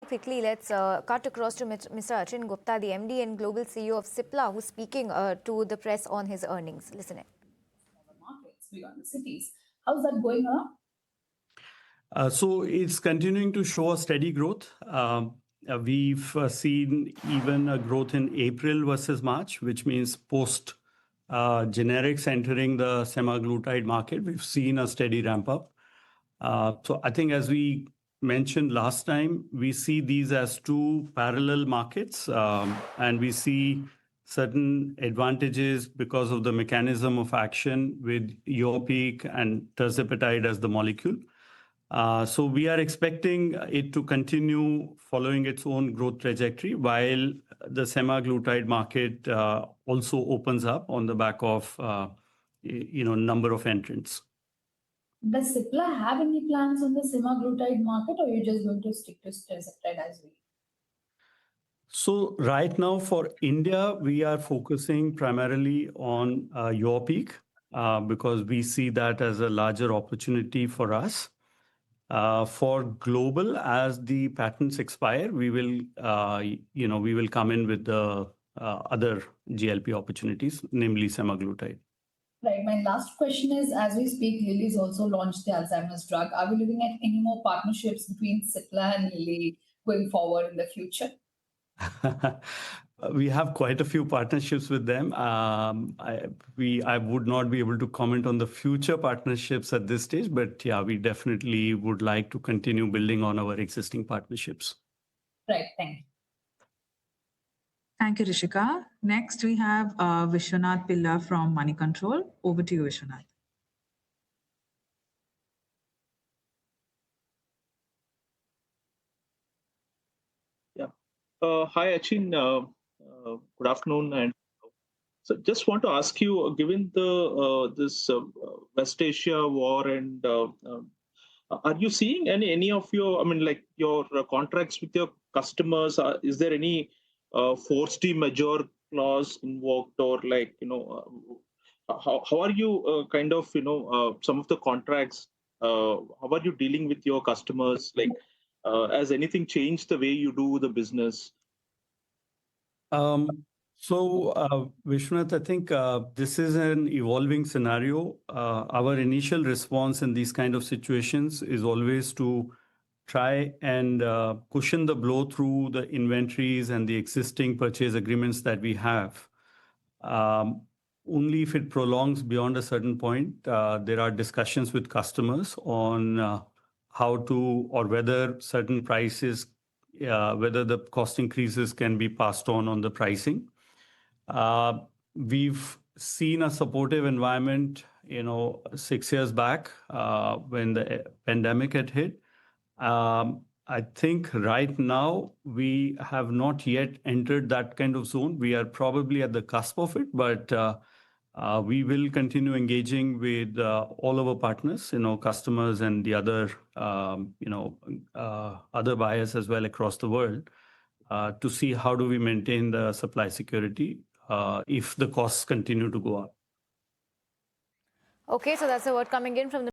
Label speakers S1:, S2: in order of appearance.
S1: quickly, let's cut across to Mr. Achin Gupta, the MD and Global CEO of Cipla, who's speaking to the press on his earnings. Listen in.
S2: Markets beyond the cities. How's that going on?
S3: So it's continuing to show a steady growth. We've seen even a growth in April versus March, which means post generics entering the Semaglutide market. We've seen a steady ramp up. So I think, as we mentioned last time, we see these as two parallel markets, and we see certain advantages because of the mechanism of action with Yurpeak and tirzepatide as the molecule. So we are expecting it to continue following its own growth trajectory while the semaglutide market also opens up on the back of number of entrants.
S2: Does Cipla have any plans on the semaglutide market, or are you just going to stick to tirzepatide as well?
S3: So right now for India, we are focusing primarily on Yurpeak because we see that as a larger opportunity for us. For global, as the patents expire, we will come in with the other GLP opportunities, namely semaglutide.
S2: Right. My last question is, as we speak, Lilly's also launched the Alzheimer's drug. Are we looking at any more partnerships between Cipla and Lilly going forward in the future?
S3: We have quite a few partnerships with them. I would not be able to comment on the future partnerships at this stage, but yeah, we definitely would like to continue building on our existing partnerships.
S2: Right. Thank you.
S4: Thank you, Rishika. Next, we have Vishwanath Pilla from Money Control. Over to you, Vishwanath.
S5: Yeah. Hi, Achin. Good afternoon. And so just want to ask you, given this West Asia war, and are you seeing any of your, your contracts with your customers? Is there any force majeure clause invoked, or how are you some of the contracts? How are you dealing with your customers? Has anything changed the way you do the business?
S3: Vishwanath, I think this is an evolving scenario. Our initial response in these kind of situations is always to try and cushion the blow through the inventories and the existing purchase agreements that we have. Only if it prolongs beyond a certain point, there are discussions with customers on how to, or whether certain prices, whether the cost increases can be passed on the pricing. We've seen a supportive environment, 6 years back when the pandemic had hit. I think right now we have not yet entered that kind of zone. We are probably at the cusp of it, but we will continue engaging with all of our partners, customers and the other, other buyers as well across the world to see how do we maintain the supply security if the costs continue to go up.
S1: Okay, so that's the word coming in from the